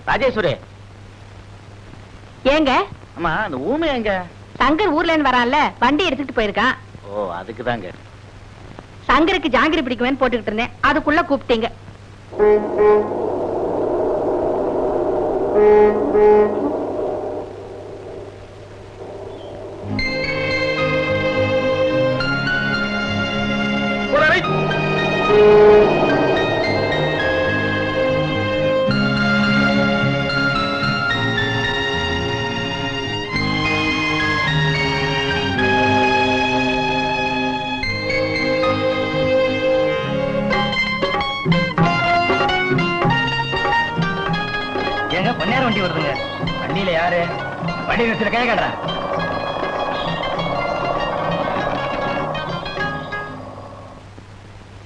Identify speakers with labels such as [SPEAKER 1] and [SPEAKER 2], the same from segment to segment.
[SPEAKER 1] ராஜேஸ்வரி
[SPEAKER 2] ஏங்க?
[SPEAKER 1] அம்மா அந்த ஊமை எங்க?
[SPEAKER 2] சங்கர் ஊர்ல இருந்து வரான்ல, வண்டி எடுத்துட்டு போயிருக்கான்.
[SPEAKER 1] ஓ அதுக்குதாங்க.
[SPEAKER 2] சங்கருக்கு ஜாங்கிரி பிடிக்குமேன்னு போட்டுக்கிட்டு இருந்தேன், அதுக்குள்ள கூப்பிட்டீங்க.
[SPEAKER 1] வண்டி வருதுங்க. வண்டியில யாரு? வண்டி நிறுத்தில கை காட்டுறேன்.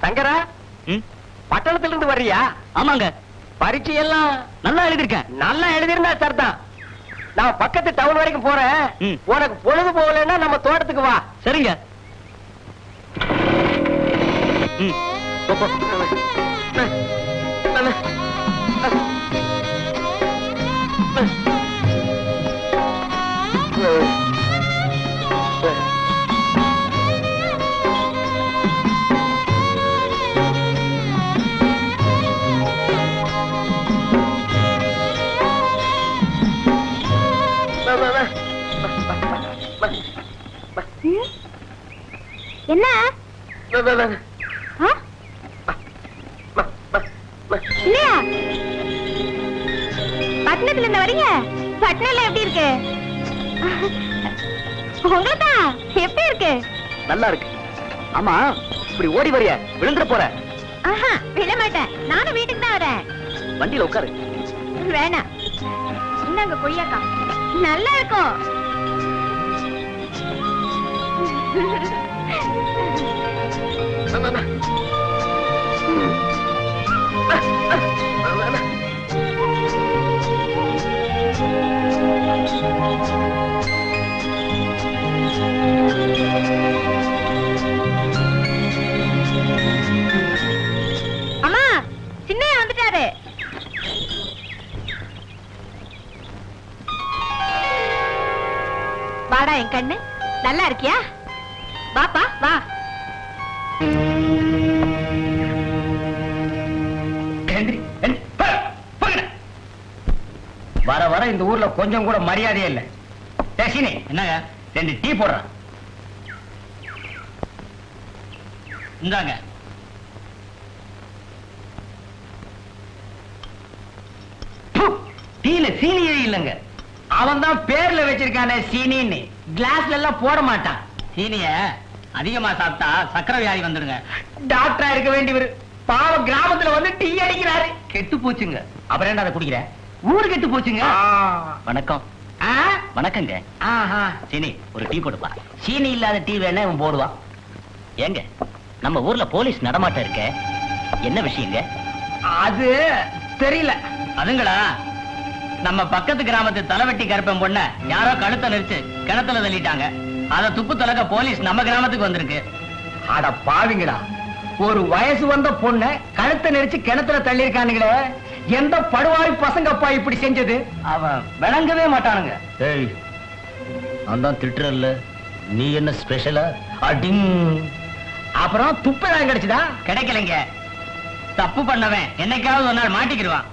[SPEAKER 1] சங்கரா, பட்டணத்துல இருந்து வர்றியா? ஆமாங்க. பரீட்சை எல்லாம் நல்லா எழுதிருக்கேன். நல்லா எழுதிருந்தா சரிதான். நான் பக்கத்து டவுன் வரைக்கும் போறேன். உனக்கு பொழுது போகலன்னா நம்ம தோட்டத்துக்கு வா. சரிங்க.
[SPEAKER 2] என்ன இல்லையா? பட்டணத்துல இருந்து வரீங்க? பட்டணம்ல எப்படி இருக்கு? உங்களதான் எப்படி இருக்கு?
[SPEAKER 1] நல்லா இருக்கு. ஆமா இப்படி ஓடி வரைய விழுந்துட போற?
[SPEAKER 2] விழ மாட்டேன், நானும் வீட்டுக்கு தான் வரேன்.
[SPEAKER 1] வண்டியில உட்காரு.
[SPEAKER 2] வேணாம், இந்தாங்க கொய்யாக்கா, நல்லா இருக்கும். அம்மா, சின்னையா வந்துட்டாரு. வாடா என் கண்ணு, நல்லா இருக்கியா? வாப்பா வா.
[SPEAKER 1] வர வர இந்த ஊர்ல கொஞ்சம் கூட மரியாதையே இல்ல. என்னங்க 2 டீ போடுறான். இந்தாங்க. டீல சீனியே இல்லங்க. அவன் தான் பேர்ல வச்சிருக்கானே சீனின்னு. கிளாஸ்ல எல்லாம் போட மாட்டான். சீனிய அதிகமா சாப்பிட்டா சக்கரை வியாதி வந்துடுங்க. டாக்டரா இருக்க வேண்டியவர் பாவம் கிராமத்துல வந்து டீ அடிக்கிறாரு. கெட்டு போச்சுங்க. அப்புறம் என்ன அதை குடிக்கிற? ஊரு கெட்டு போச்சுங்க. வணக்கம். வணக்கங்க. சீனி ஒரு டீ போடுப்பா. சீனி இல்லாத டீ வேணா இவன் போடுவான். ஏங்க நம்ம ஊர்ல போலீஸ் நடமாட்டம் இருக்க, என்ன விஷயங்க? அது தெரியல. அதுங்களா, நம்ம பக்கத்து கிராமத்து தலைவெட்டி கருப்பன் பொண்ண யாரோ கழுத்தை நெரிச்சு கிணத்துல தள்ளிட்டாங்க. அத துப்பு தொலைக்க போலீஸ் நம்ம கிராமத்துக்கு வந்திருக்கு. அட பாவிங்களா, ஒரு வயசு வந்த பொண்ண கழுத்தை நெரிச்சு கிணத்துல தள்ளி இருக்கானுங்களே. எந்த படுவாரி பசங்கப்பா இப்படி செஞ்சது? அவன் விளங்கவே மாட்டானுங்க. நான் தான் திட்டுறல்ல, நீ என்ன ஸ்பெஷலா? அடிங். அப்புறம் துப்பதான் கிடைச்சுதா? கிடைக்கலைங்க. தப்பு பண்ணவன் என்னைக்காவது ஒரு நாள் மாட்டிக்கிடுவான்.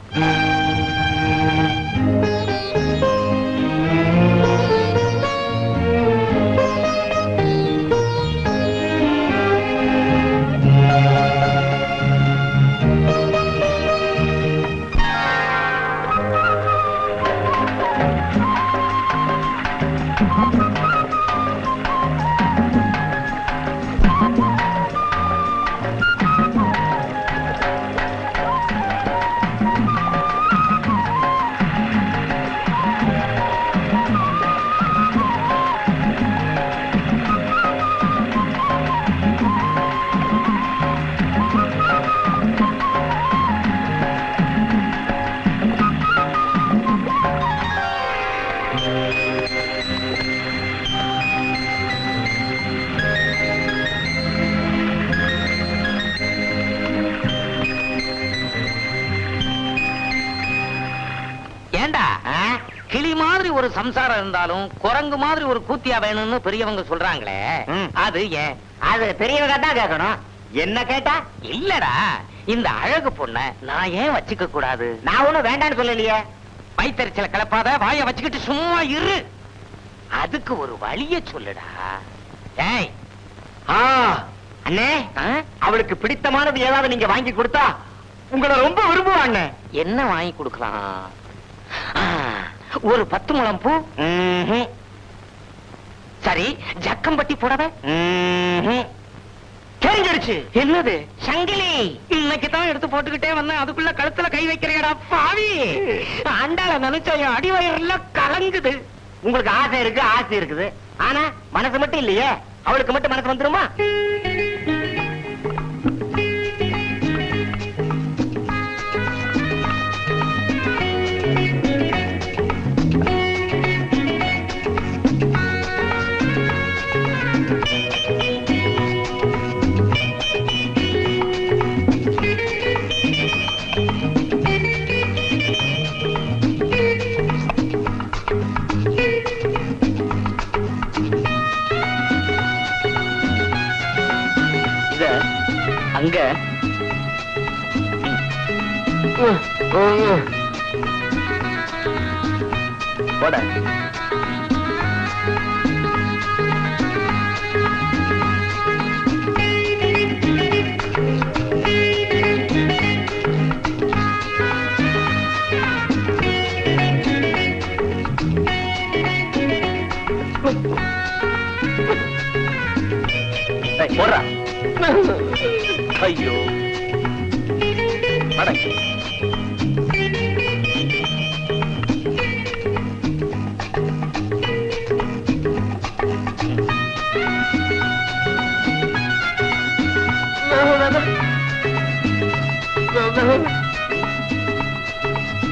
[SPEAKER 3] ஏண்டா கிளி மாதிரி ஒரு சம்சாரம் இருந்தாலும் குரங்கு மாதிரி ஒரு கூத்தியா வேணும்னு பெரியவங்க சொல்றாங்களே, அது ஏன்?
[SPEAKER 1] அது பெரியவங்க தான் கேட்கணும். என்ன கேட்டா?
[SPEAKER 3] இல்லடா, இந்த அழகு பொண்ண நான் ஏன் வச்சுக்க கூடாது?
[SPEAKER 1] நான் ஒண்ணும் வேண்டான்னு சொல்லலையே.
[SPEAKER 3] வயித்தறிச்சல கலப்பாத, வாய வச்சுக்கிட்டு சும்மா இரு. அதுக்கு ஒரு வழிய சொல்லுடா. ஏய்
[SPEAKER 1] அண்ணே, அவளுக்கு பிடித்தமானது ஏதாவது நீங்க வாங்கி கொடுத்தா உங்களை ரொம்ப விரும்புவாங்க.
[SPEAKER 3] என்ன வாங்கி கொடுக்கலாம்? ஒரு 10 முழம் பூ. சரி, ஜக்கம்பட்டி புடவை.
[SPEAKER 1] தெரிஞ்சிருச்சு.
[SPEAKER 3] என்னது? சங்கிலி. இன்னைக்கு தான் எடுத்து போட்டுக்கிட்டே வந்தேன், அதுக்குள்ள கழுத்துல கை வைக்கிறீங்கடா பாவி. அண்டால நினைச்சா என் அடிவயர்லாம் கலங்குது.
[SPEAKER 1] உங்களுக்கு ஆசை இருக்கு, ஆசை இருக்குது. ஆனா மனசு மட்டும் இல்லையே. அவளுக்கு மட்டும் மனசு வந்துருமா?
[SPEAKER 3] அங்க போட போடுறா. ஐயோ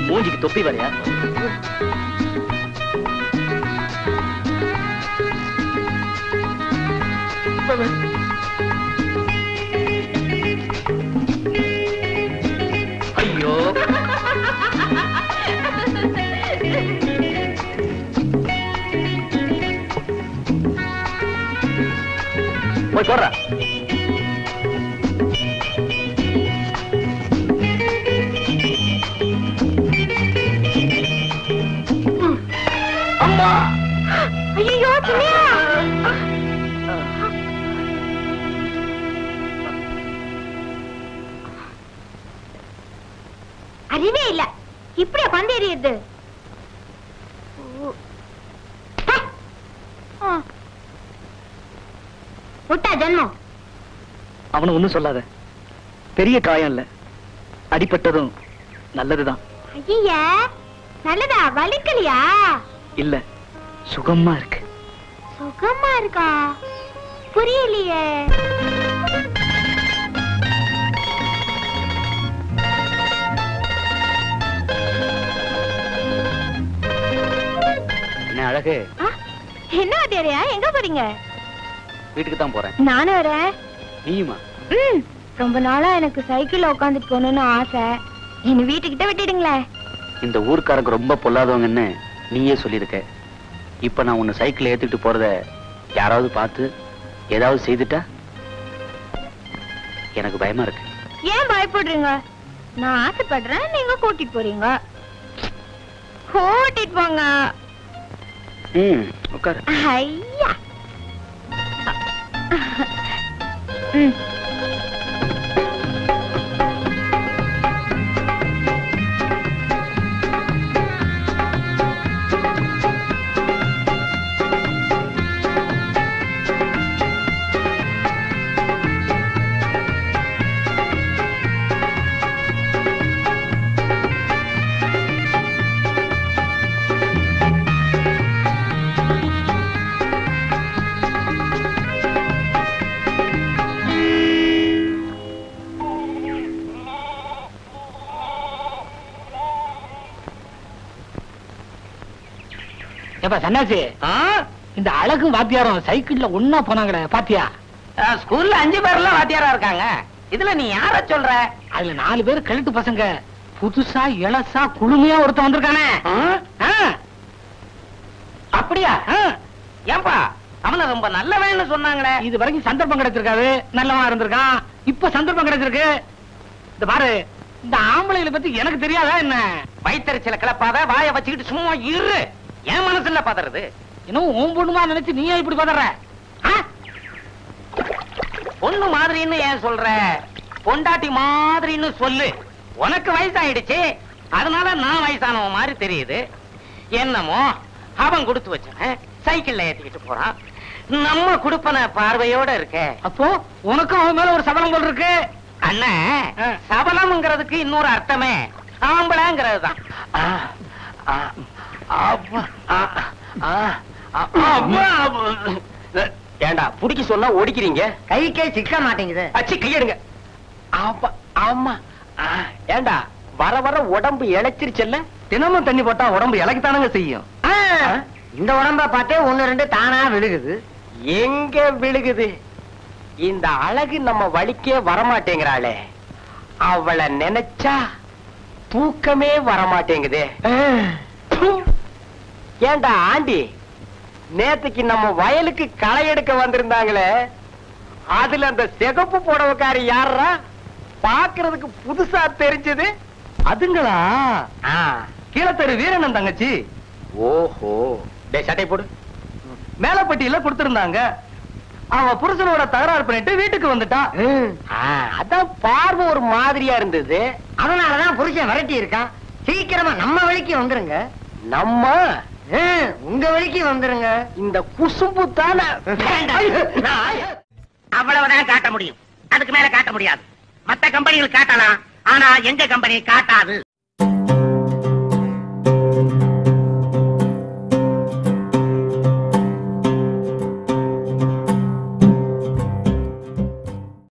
[SPEAKER 3] மூஞ்சிக்கு தொப்பி வரையா? ஐயோ போய் போடுற. அம்மா,
[SPEAKER 2] ஐயோ அறிவே இல்ல. இப்படியா பந்து எறியுது? முட்டா ஜென்மம்.
[SPEAKER 3] அவனை ஒண்ணும் சொல்லாத. பெரிய காயம் இல்ல, அடிபட்டதும் நல்லதுதான்.
[SPEAKER 2] ஐயா, நல்லதா? வலிக்கலையா?
[SPEAKER 3] இல்ல, சுகமா இருக்கு.
[SPEAKER 2] சுகமா இருக்கா? புரியலையே.
[SPEAKER 3] என்ன அழகு?
[SPEAKER 2] என்ன வாத்தியாரையா, எங்க போறீங்க?
[SPEAKER 3] வீட்டுக்கு தான் போறேன்.
[SPEAKER 2] நானும் வரேன்.
[SPEAKER 3] நீயுமா?
[SPEAKER 2] ரொம்ப நாளா எனக்கு சைக்கிள்ல உட்காந்துட்டு போகணும்னு ஆசை. என்ன வீட்டுக்கிட்ட விட்டுடுங்களேன்.
[SPEAKER 3] இந்த ஊர்க்காரங்க ரொம்ப பொல்லாதவங்கன்னு நீயே சொல்லியிருக்க. இப்ப நான் உன்னை சைக்கிள் ஏத்துக்கிட்டு போறத யாராவது பார்த்து ஏதாவது செய்துட்டா எனக்கு பயமா இருக்கு.
[SPEAKER 2] ஏன் பயப்படுறீங்க? நான் ஆசைப்படுறேன், நீங்க கூட்டிட்டு போறீங்க. கூட்டிட்டு போங்க.
[SPEAKER 3] உட்காரு.
[SPEAKER 2] ஐயா.
[SPEAKER 1] சன்னாசி, இந்த அழகு வாத்தியாரம் சைக்கிள்ல ஒன்னா போனாங்களே பாத்தியா?
[SPEAKER 3] ஸ்கூல்ல 5 பேர்லாம் வாத்தியாரா இருக்காங்க. இதுல நீ யார சொல்ற?
[SPEAKER 1] அதுல 4 பேர் கழுத்து பசங்க, புதுசா இளசா குளுமையா ஒருத்தன் வந்திருக்கானே.
[SPEAKER 3] அப்படியா? ஏன்பா அவன ரொம்ப நல்லவன்னு சொன்னாங்களே.
[SPEAKER 1] இது வரைக்கும் சந்தர்ப்பம் கிடைச்சிருக்காது, நல்லவனா இருந்திருக்கான். இப்ப சந்தர்ப்பம் கிடைச்சிருக்கு. இந்த பாரு, இந்த ஆம்பளைகளை பத்தி எனக்கு தெரியாதா என்ன?
[SPEAKER 3] வயிற்றுச்சல கிளப்பாத, வாய வச்சுக்கிட்டு சும்மா இரு. என் மனசுல பதறது.
[SPEAKER 1] இன்னும் உன் பொண்ணுமா நினைச்சு நீயே இப்படி பதற?
[SPEAKER 3] பொண்ணு மாதிரின்னு ஏன் சொல்ற? பொண்டாட்டி மாதிரின்னு சொல்லு. உனக்கு வயசாயிடுச்சு, அதனால நான் வயசானவன் மாதிரி தெரியுது. என்னமோ அவன் கொடுத்து வச்சவன் சைக்கிள்ல ஏத்திக்கிட்டு போறான். நம்ம குடுப்பன பார்வையோட இருக்க.
[SPEAKER 1] அப்போ உனக்கும் அவன் மேல ஒரு சபலம் போல் இருக்கு.
[SPEAKER 3] அண்ணன், சபலம்ங்கிறதுக்கு இன்னொரு அர்த்தமே ஆம்பளைங்கிறது தான். ஏண்டா புடிக்க சொன்னா ஒடிக்கிறீங்க?
[SPEAKER 1] கைக்கே சிக்க மாட்டேங்குது.
[SPEAKER 3] அச்சி கையெடுங்க. ஆமா. ஏண்டா வர வர உடம்பு இழைச்சிருச்சல்ல?
[SPEAKER 1] தினமும் தண்ணி போட்டா உடம்பு இலக்கித்தானுங்க செய்யும். இந்த உடம்ப பார்த்தே ஒண்ணு ரெண்டு தானா விழுகுது.
[SPEAKER 3] எங்க விழுகுது? இந்த அழகு நம்ம வலிக்கே வரமாட்டேங்கிறாளே, அவளை நினைச்சா தூக்கமே வரமாட்டேங்குதே. ஏண்டா ஆண்டி, நேத்துக்கு நம்ம வயலுக்கு களை எடுக்க வந்திருந்தாங்களே, அதுல அந்த சிகப்பு புடவைக்காரி யாரா? பாக்குறதுக்கு புதுசா தெரிஞ்சது.
[SPEAKER 1] அதுங்களா? கீழத்தெரு வீரனன் தங்கச்சி.
[SPEAKER 3] ஓஹோ, டேய் சட்டை போடு.
[SPEAKER 1] மேலப்பட்டியில கொடுத்திருந்தாங்க. அவ புருஷனோட தகராறு பண்ணிட்டு வீட்டுக்கு வந்துட்டான்.
[SPEAKER 3] அதான் பார்வை ஒரு மாதிரியா இருந்தது.
[SPEAKER 1] அதனாலதான் புருஷன் விரட்டி இருக்கான். சீக்கிரமா நம்ம வழிக்கு வந்துருங்க.
[SPEAKER 3] நம்ம
[SPEAKER 1] உங்க வழிக்கு வந்துருங்க.
[SPEAKER 3] இந்த குசும்பு தானே.
[SPEAKER 4] அவ்வளவுதான் காட்ட முடியும், அதுக்கு மேல காட்ட முடியாது. மத்த கம்பெனிகள் காட்டலாம், ஆனா எங்க கம்பெனி காட்டாது.